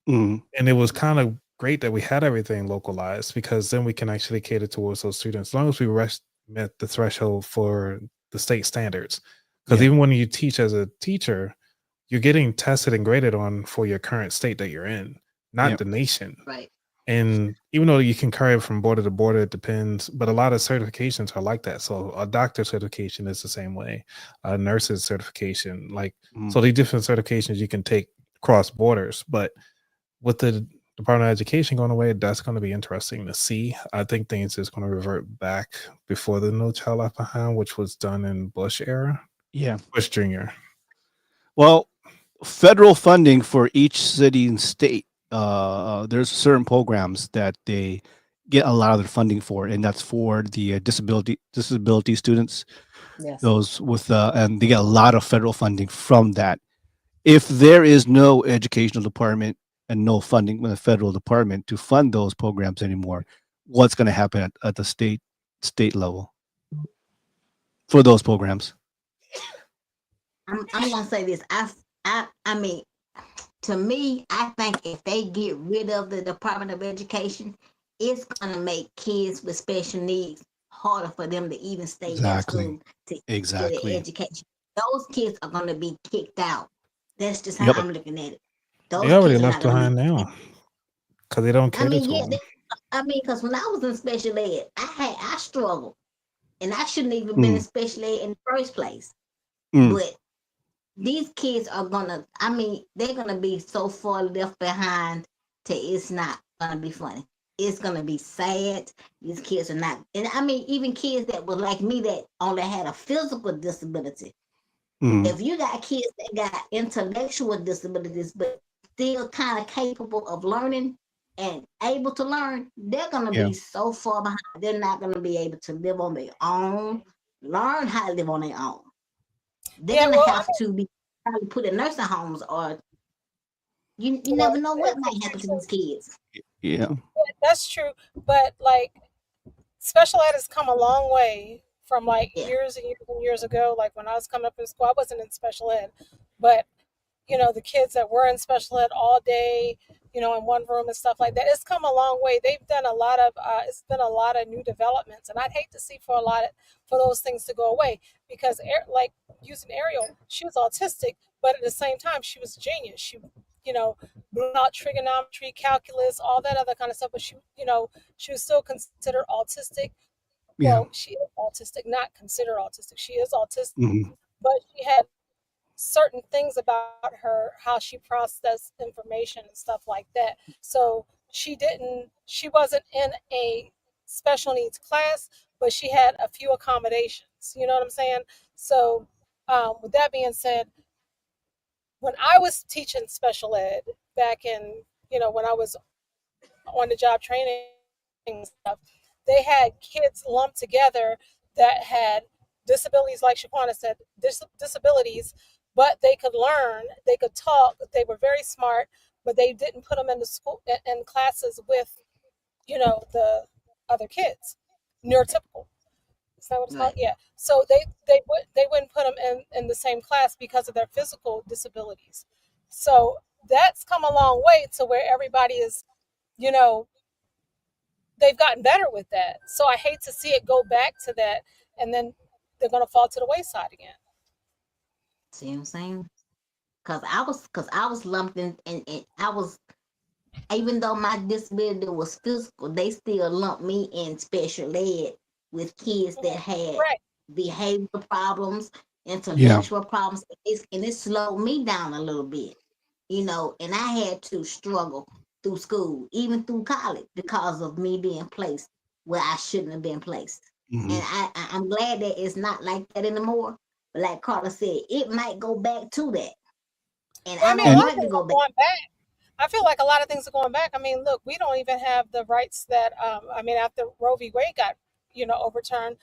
And it was kind of great that we had everything localized, because then we can actually cater towards those students as long as we met the threshold for the state standards. Because even when you teach as a teacher, you're getting tested and graded on for your current state that you're in, not the nation. Right. And even though you can carry it from border to border, it depends. But a lot of certifications are like that. So a doctor certification is the same way. A nurse's certification, so the different certifications you can take cross borders. But with the Department of Education going away, that's going to be interesting to see. I think things is going to revert back before the No Child Left Behind, which was done in Bush era. Yeah, Bush Jr. Well, federal funding for each city and state, there's certain programs that they get a lot of their funding for, and that's for the disability students. Yes. Those with and they get a lot of federal funding from that. If there is no educational department and no funding from the federal department to fund those programs anymore, what's going to happen at the state level for those programs? I'm gonna say this. I mean, to me, I think if they get rid of the Department of Education, it's gonna make kids with special needs harder for them to even stay in school to get their education. Those kids are gonna be kicked out. That's just how I'm looking at it. Those They already kids are left not gonna behind now because they don't cater to them. because when I was in special ed, I struggled, and I shouldn't even been in special ed in the first place. But these kids are gonna, they're gonna be so far left behind it's not gonna be funny. It's gonna be sad. These kids are not, and even kids that were like me that only had a physical disability. If you got kids that got intellectual disabilities but still kind of capable of learning and able to learn, they're gonna be so far behind. They're not gonna be able to live on their own, learn how to live on their own. They're gonna have to be probably put in nursing homes, or you never know what might happen to these kids. Yeah, that's true. But like, special ed has come a long way from like years and years and years ago. Like when I was coming up in school, I wasn't in special ed, but the kids that were in special ed all day, in one room and stuff like that, it's come a long way. They've done a lot of, it's been a lot of new developments, and I'd hate to see for those things to go away, because like using Ariel, she was autistic, but at the same time, she was a genius. She, blew out trigonometry, calculus, all that other kind of stuff, but she was still considered autistic. Well, she is autistic, not considered autistic. She is autistic, but she had certain things about her, how she processed information and stuff like that. So she wasn't in a special needs class, but she had a few accommodations. You know what I'm saying? So with that being said, when I was teaching special ed back in, when I was on the job training and stuff, they had kids lumped together that had disabilities, like Shaquana said, disabilities, but they could learn, they could talk, they were very smart, but they didn't put them in the school in classes with, the other kids, neurotypical. Is that what it's called? Yeah. So they wouldn't put them in the same class because of their physical disabilities. So that's come a long way to where everybody is, they've gotten better with that. So I hate to see it go back to that, and then they're going to fall to the wayside again. See what I'm saying? Because I was lumped in, and I was, even though my disability was physical, they still lumped me in special ed with kids that had behavioral problems, intellectual problems, and it slowed me down a little bit, and I had to struggle through school, even through college, because of me being placed where I shouldn't have been placed. And I'm glad that it's not like that anymore. But like Carla said, it might go back to that. And I don't want it to go back. I feel like a lot of things are going back. I mean, look, we don't even have the rights that, after Roe v. Wade got, overturned,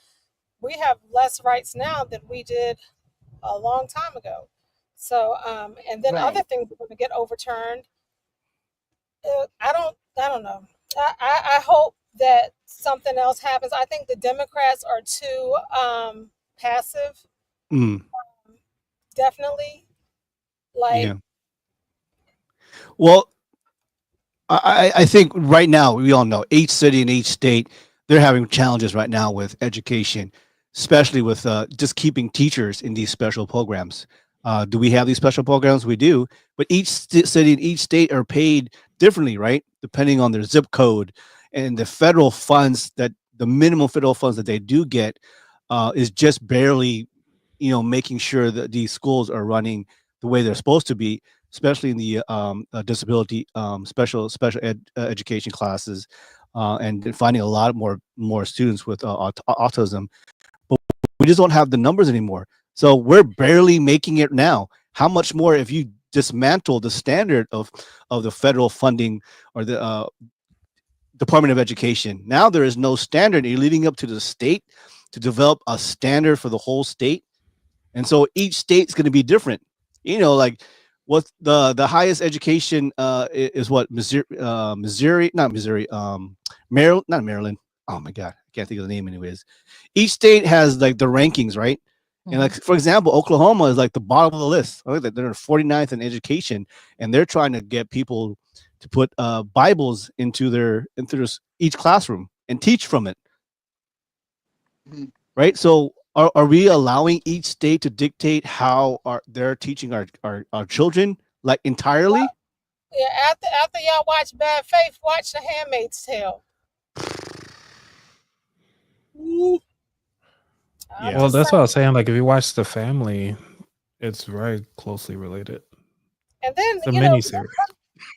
we have less rights now than we did a long time ago. So, and then other things are going to get overturned. I don't know. I hope that something else happens. I think the Democrats are too passive. Definitely. Well, I think right now, we all know each city and each state, they're having challenges right now with education, especially with just keeping teachers in these special programs. Do we have these special programs? We do, but each city and each state are paid differently, right? Depending on their zip code, and the federal funds, that the minimum federal funds that they do get is just barely, making sure that these schools are running the way they're supposed to be, especially in the disability special education classes, and finding a lot more students with autism. But we just don't have the numbers anymore. So we're barely making it now. How much more if you dismantle the standard of the federal funding or the Department of Education? Now there is no standard. You're leaving up to the state to develop a standard for the whole state. And so each state's going to be different. Like what the highest education is what Missouri, not Missouri, Maryland, not Maryland. Oh my God, I can't think of the name anyways. Each state has like the rankings, right? And like, for example, Oklahoma is like the bottom of the list. They're 49th in education, and they're trying to get people to put Bibles into each classroom and teach from it. Right? So are we allowing each state to dictate how they're teaching our children, like, entirely? Yeah, after y'all watch Bad Faith, watch The Handmaid's Tale. Yeah. Well, that's what I was saying. Like, if you watch The Family, it's very closely related. And then the miniseries.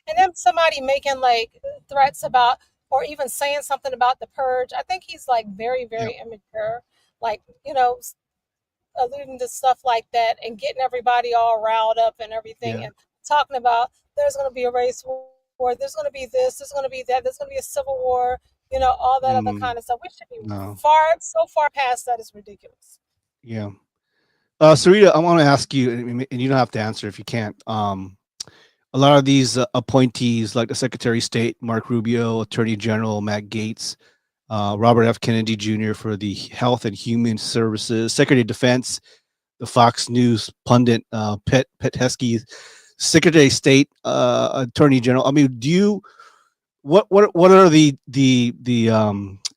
And then somebody making like threats about, or even saying something about The Purge. I think he's like very, very immature. Like, alluding to stuff like that and getting everybody all riled up and everything, and talking about there's going to be a race war or there's going to be this, there's going to be that, there's going to be a civil war, you know, all that other kind of stuff. We should be so far past that. It's ridiculous. Yeah. Sarita, I want to ask you, and you don't have to answer if you can't. A lot of these appointees, like the Secretary of State, Mark Rubio, Attorney General Matt Gaetz, Robert F. Kennedy Jr. for the Health and Human Services, Secretary of Defense, the Fox News pundit, Pete Hegseth, Secretary of State, Attorney General. I mean, what are the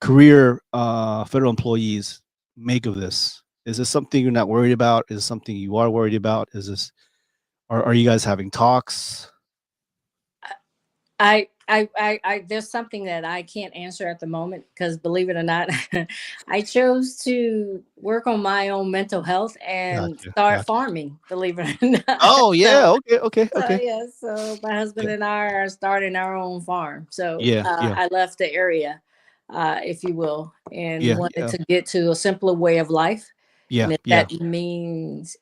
career federal employees make of this? Is this something you're not worried about? Is this something you are worried about? Is this, are you guys having talks? There's something that I can't answer at the moment because, believe it or not, I chose to work on my own mental health and start farming. Believe it or not. Oh yeah, okay. Yeah, so my husband and I are starting our own farm. So I left the area, if you will, and wanted to get to a simpler way of life. Yeah, and if that means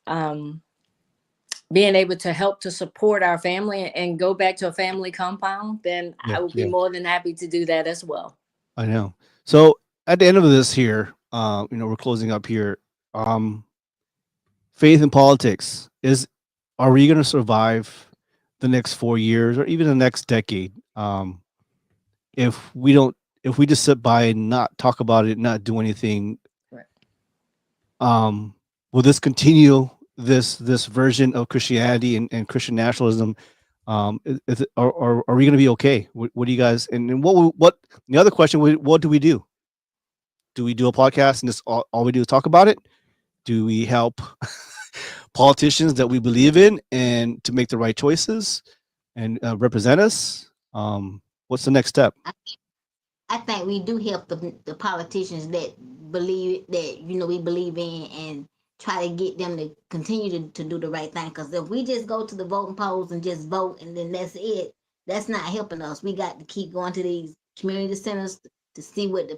being able to help to support our family and go back to a family compound, then I would be more than happy to do that as well. I know. So at the end of this here, we're closing up here. Faith in politics are we going to survive the next 4 years or even the next decade? If we just sit by and not talk about it, not do anything, right. Will this continue? This version of Christianity and Christian nationalism, are we going to be okay? What do you guys, and what the other question, what do we do? Do we do a podcast and this all we do is talk about it? Do we help politicians that we believe in and to make the right choices and represent us? What's the next step? I think we do help the politicians that believe that, we believe in, and try to get them to continue to do the right thing. Because if we just go to the voting polls and just vote and then that's it, that's not helping us. We got to keep going to these community centers to see what the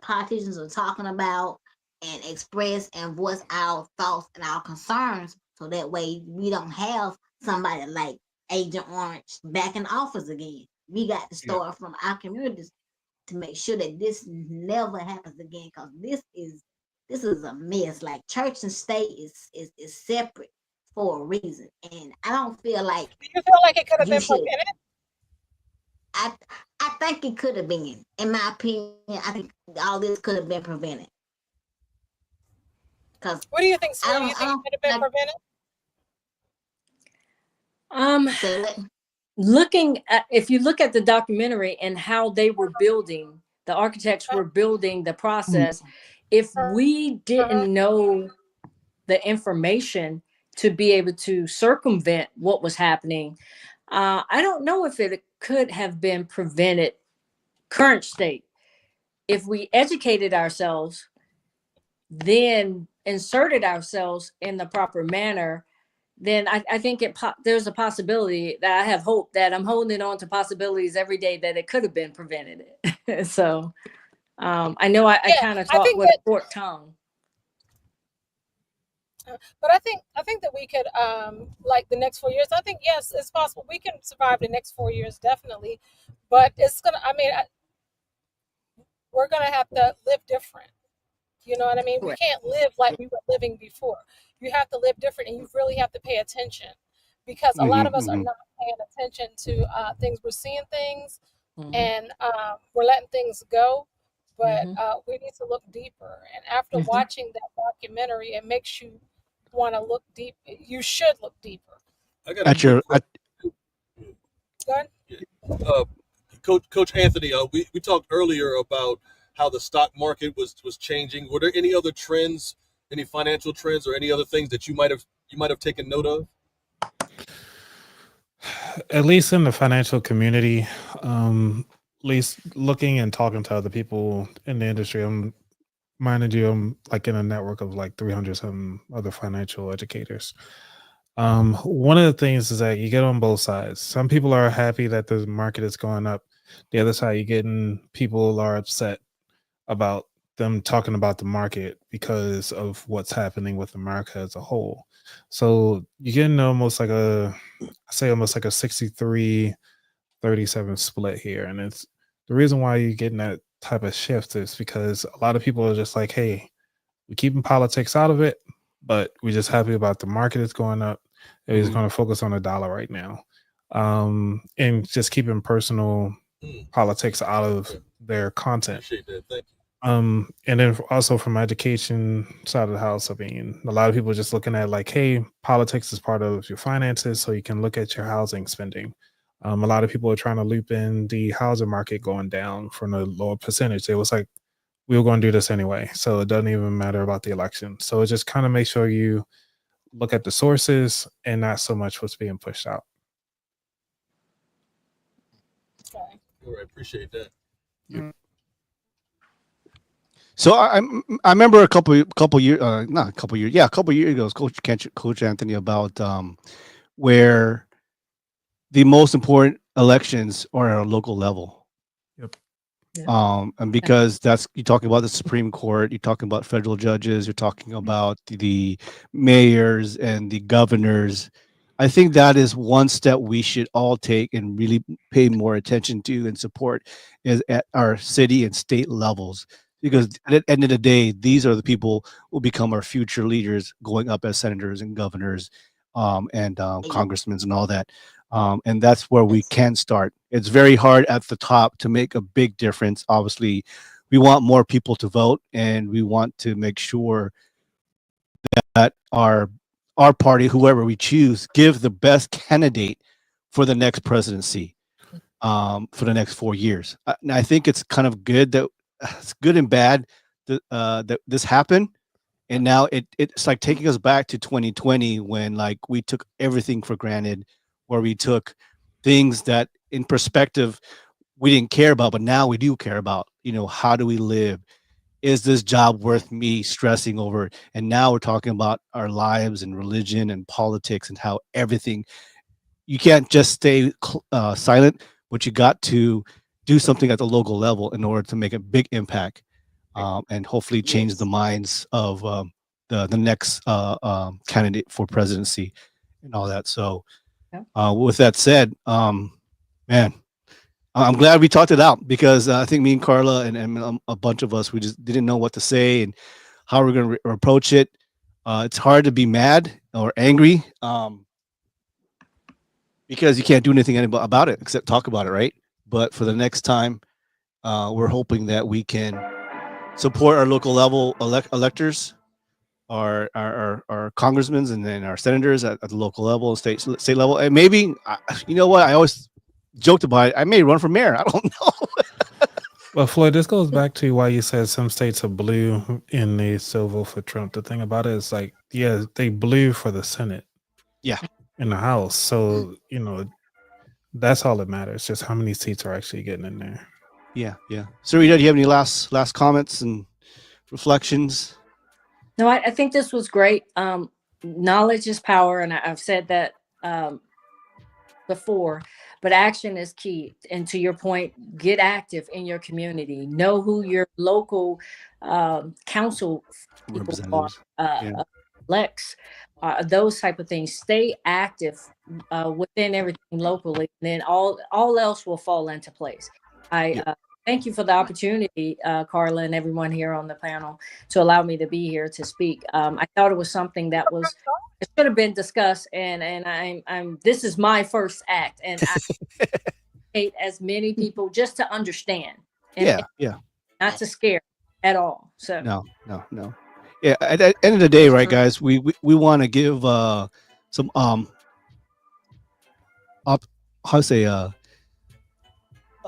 politicians are talking about and express and voice our thoughts and our concerns, so that way we don't have somebody like Agent Orange back in office again. We got to start from our communities to make sure that this never happens again, because this is a mess. Like, church and state is separate for a reason, and I don't feel like. Do you feel like it could have been prevented? I think it could have been. In my opinion, I think all this could have been prevented. Because what do you think? So, do you think it could have been prevented? If you look at the documentary and how they were building, the architects were building the process. If we didn't know the information to be able to circumvent what was happening, I don't know if it could have been prevented current state. If we educated ourselves, then inserted ourselves in the proper manner, then I think there's a possibility that I have hope that I'm holding on to possibilities every day that it could have been prevented. So I know I kind of talk with a short tongue. But I think that we could, like the next 4 years, I think, yes, it's possible. We can survive the next 4 years, definitely. But it's going to, we're going to have to live different. You know what I mean? We can't live like we were living before. You have to live different, and you really have to pay attention, because a lot of us are not paying attention to things. We're seeing things, and we're letting things go. But we need to look deeper. And after watching that documentary, it makes you want to look deep. You should look deeper. Go ahead. Coach Anthony, we talked earlier about how the stock market was changing. Were there any other trends, any financial trends, or any other things that you might have taken note of? At least in the financial community, at least looking and talking to other people in the industry, I'm like in a network of like 300 some other financial educators. One of the things is that you get on both sides. Some people are happy that the market is going up. The other side, you're getting people are upset about them talking about the market because of what's happening with America as a whole. So you're getting almost like a 63 37 split here. And it's the reason why you're getting that type of shift is because a lot of people are just like, hey, we're keeping politics out of it, but we're just happy about the market is going up. And we're just going to focus on the dollar right now. And just keeping personal politics out of their content. Appreciate that. Thank you. And then also from education side of the house, I mean, a lot of people are just looking at like, hey, politics is part of your finances, so you can look at your housing spending. A lot of people are trying to loop in the housing market going down from a lower percentage. It was like, we were going to do this anyway, so it doesn't even matter about the election. So it just kind of makes sure you look at the sources and not so much what's being pushed out. All right, appreciate that. Yeah. So I remember a couple years ago, Coach Anthony, about where the most important elections are at a local level. Yep. And because you're talking about the Supreme Court, you're talking about federal judges, you're talking about the mayors and the governors. I think that is one step we should all take and really pay more attention to and support is at our city and state levels. Because at the end of the day, these are the people who become our future leaders going up as senators and governors and congressmen and all that. And that's where we can start. It's very hard at the top to make a big difference. Obviously, we want more people to vote, and we want to make sure that our party, whoever we choose, give the best candidate for the next presidency for the next 4 years. I think it's kind of good that it's good and bad that this happened. And now it's like taking us back to 2020 when like we took everything for granted, where we took things that in perspective we didn't care about, but now we do care about. You know, how do we live? Is this job worth me stressing over? And now we're talking about our lives and religion and politics and how everything. You can't just stay silent, but you got to do something at the local level in order to make a big impact and hopefully change the minds of the next candidate for presidency and all that. So with that said, man, I'm glad we talked it out because I think me and Carla and a bunch of us, we just didn't know what to say and how we're going to approach it. It's hard to be mad or angry because you can't do anything about it except talk about it, right? But for the next time, we're hoping that we can support our local level electors, our congressmen, and then our senators at the local level, state level, and maybe you know what? I always joked about it. I may run for mayor. I don't know. Well, Floyd, this goes back to why you said some states are blue and they still vote for Trump. The thing about it is like, yeah, they blue for the Senate. Yeah. In the House. So, you know, that's all that matters. Just how many seats are actually getting in there. Yeah. Sarita, do you have any last comments and reflections? No, I think this was great. Knowledge is power, and I've said that before, but action is key. And to your point, get active in your community. Know who your local council people are, elects, those type of things. Stay active within everything locally, and then all else will fall into place. Thank you for the opportunity, Carla, and everyone here on the panel to allow me to be here to speak. I thought it was something that it should have been discussed, and I'm this is my first act, and I hate as many people just to understand. And not to scare at all. So no. Yeah, at the end of the day, right, guys, we want to give some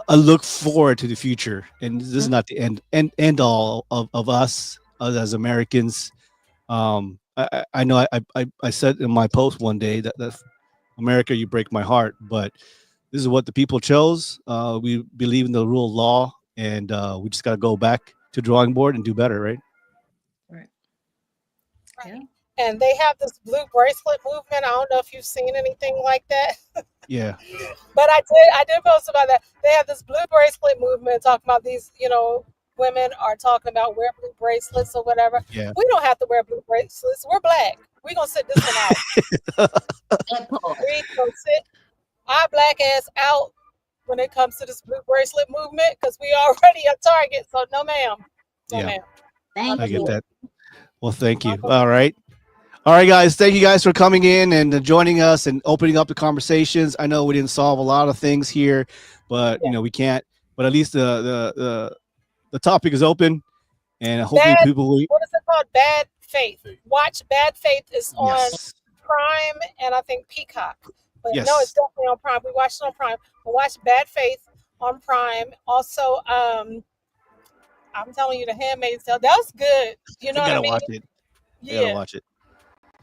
a look forward to the future, and this is not the end all of us as Americans. I know I said in my post one day that America, you break my heart, but this is what the people chose. We believe in the rule of law, and we just got to go back to drawing board and do better, right? Right. Yeah. And they have this blue bracelet movement. I don't know if you've seen anything like that. Yeah. But I did post about that. They have this blue bracelet movement talking about these, women are talking about wear blue bracelets or whatever. Yeah. We don't have to wear blue bracelets. We're black. We're going to sit this one out. We're going to sit our black ass out when it comes to this blue bracelet movement, because we already a target. So no, ma'am. No, Yeah. ma'am. Thank I get you. that. Well, thank you. All right. All right, guys. Thank you guys for coming in and joining us and opening up the conversations. I know we didn't solve a lot of things here, but Yeah. we can't. But at least the topic is open, and hopefully people will. What is it called? Bad Faith. Watch Bad Faith is on Yes. Prime and I think Peacock. But Yes. no, it's definitely on Prime. We watched it on Prime. But watch Bad Faith on Prime. Also, I'm telling you, The Handmaid's Tale. That was good. You know I what I gotta mean? watch it. I Yeah. gotta watch it.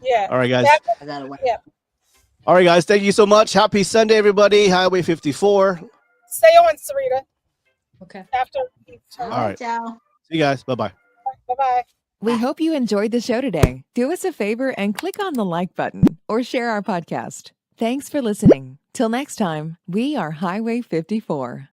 Yeah. All right, guys. I gotta wait. Yeah. All right, guys. Thank you so much. Happy Sunday, everybody. Highway 54. Stay on, Sarita. Okay. After. All All right. right, y'all. See you guys. Bye-bye. Bye-bye. We hope you enjoyed the show today. Do us a favor and click on the like button or share our podcast. Thanks for listening. Till next time, we are Highway 54.